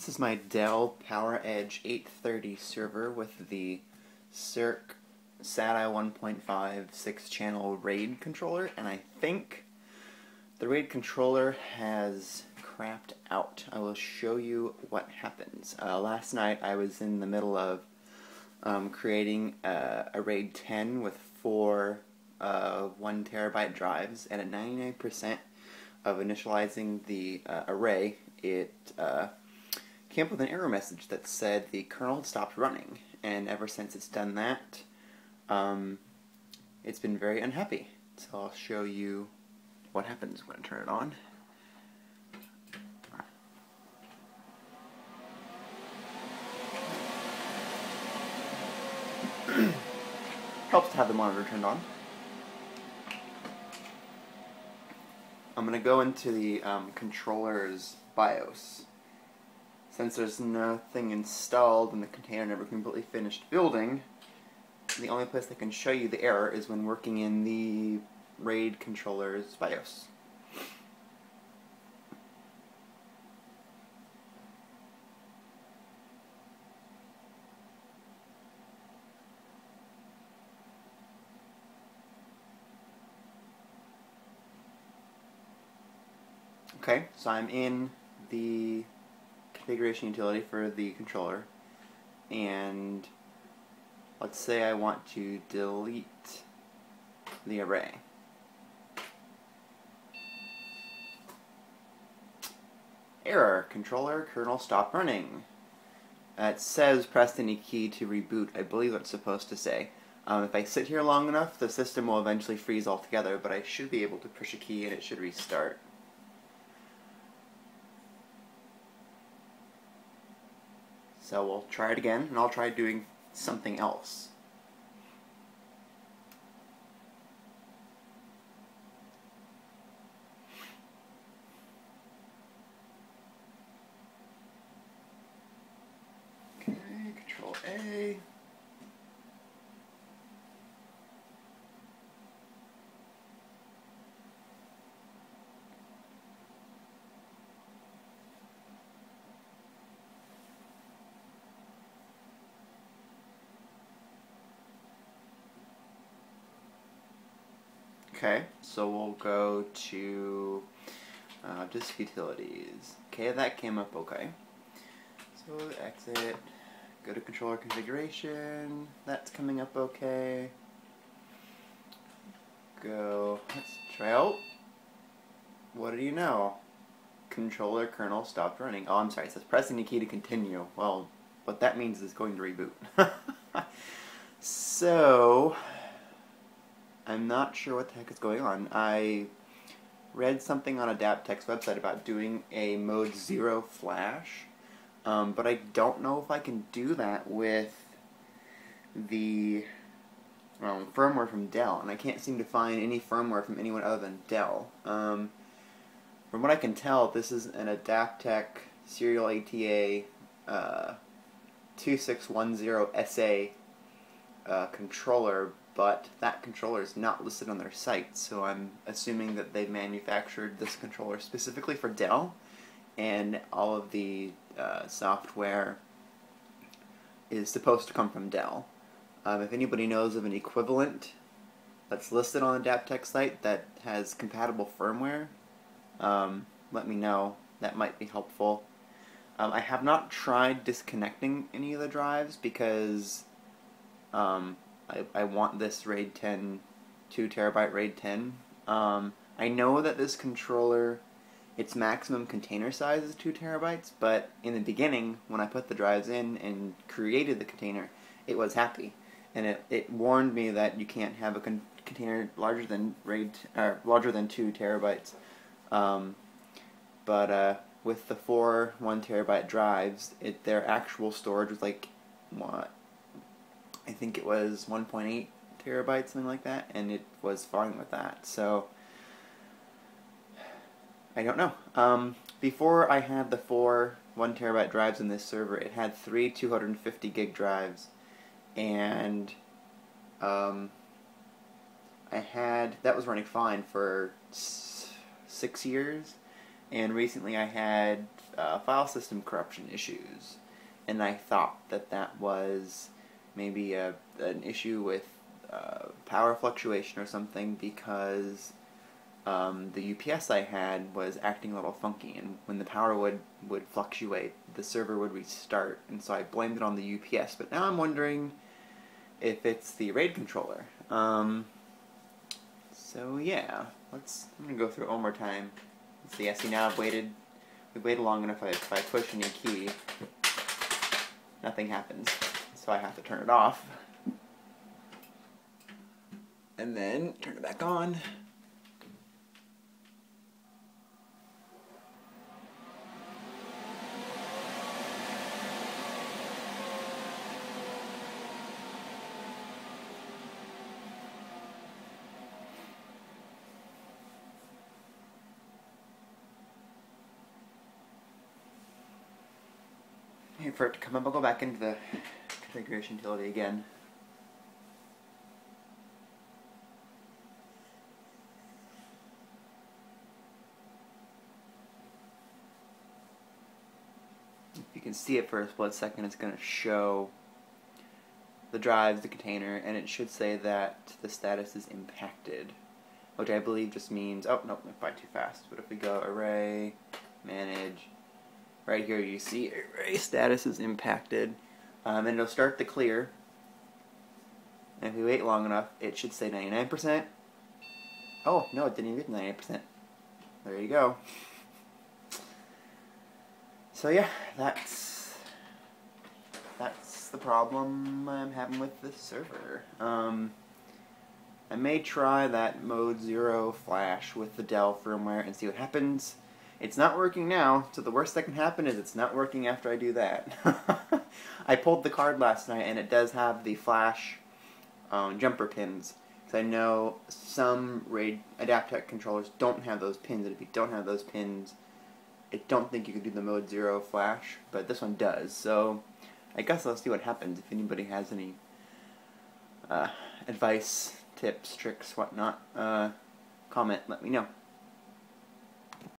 This is my Dell PowerEdge 830 server with the CERC SATA 1.5 6-channel RAID controller, and I think the RAID controller has crapped out. I will show you what happens. Last night I was in the middle of creating a RAID 10 with four 1 terabyte drives, and at 99% of initializing the array, it came up with an error message that said the kernel had stopped running, and ever since it's done that, it's been very unhappy. So I'll show you what happens when I turn it on. Helps to have the monitor turned on. I'm going to go into the controller's BIOS. Since there's nothing installed and the container never completely finished building, the only place I can show you the error is when working in the RAID controller's BIOS. Okay, so I'm in the configuration utility for the controller, and let's say I want to delete the array. Error, controller kernel stopped running. It says press any key to reboot. I believe it's supposed to say. If I sit here long enough, the system will eventually freeze altogether, but I should be able to push a key and it should restart. So we'll try it again, and I'll try doing something else. Okay, Control A. Okay, so we'll go to disk utilities. Okay, that came up okay. So exit, go to controller configuration, that's coming up okay. Go, let's try out. What do you know? Controller kernel stopped running. Oh, I'm sorry, it says press any key to continue. Well, what that means is going to reboot. So I'm not sure what the heck is going on. I read something on Adaptech's website about doing a mode 0 flash, but I don't know if I can do that with the firmware from Dell, and I can't seem to find any firmware from anyone other than Dell. From what I can tell, this is an Adaptech serial ATA 2610SA controller, but that controller is not listed on their site, so I'm assuming that they manufactured this controller specifically for Dell, and all of the software is supposed to come from Dell. If anybody knows of an equivalent that's listed on the Adaptech site that has compatible firmware, let me know. That might be helpful. I have not tried disconnecting any of the drives because I want this RAID 10, 2 terabyte RAID 10. I know that this controller, its maximum container size is 2 terabytes, but in the beginning, when I put the drives in and created the container, it was happy. And it warned me that you can't have a container larger than larger than 2 terabytes. But with the 4 1 terabyte drives, their actual storage was like, what? I think it was 1.8 terabytes, something like that, and it was fine with that. So I don't know. Before I had the 4 1 terabyte drives in this server, it had 3 250 gig drives, and that was running fine for 6 years, and recently I had file system corruption issues, and I thought that was maybe an issue with power fluctuation or something, because the UPS I had was acting a little funky, and when the power would fluctuate, the server would restart, and so I blamed it on the UPS. But now I'm wondering if it's the RAID controller. So yeah, I'm gonna go through it one more time. Let's see. I see now we've waited long enough. If I push any key, nothing happens, so I have to turn it off, and then turn it back on. Wait for it to come up. I'll go back into the configuration utility again. If you can see it for a split second, it's going to show the drives, the container, and it should say that the status is impacted, which I believe just means, oh, nope, I went too fast. But if we go array, manage, right here you see array status is impacted, and it'll start to clear, and if we wait long enough, it should say 99%. Oh, no, it didn't even get 98%. There you go. So yeah, that's the problem I'm having with this server. I may try that mode 0 flash with the Dell firmware and see what happens. It's not working now, so the worst that can happen is it's not working after I do that. I pulled the card last night, and it does have the flash jumper pins. Because I know some RAID Adaptec controllers don't have those pins, and if you don't have those pins, I don't think you can do the mode 0 flash, but this one does. So I guess I'll see what happens. If anybody has any advice, tips, tricks, whatnot, comment, let me know.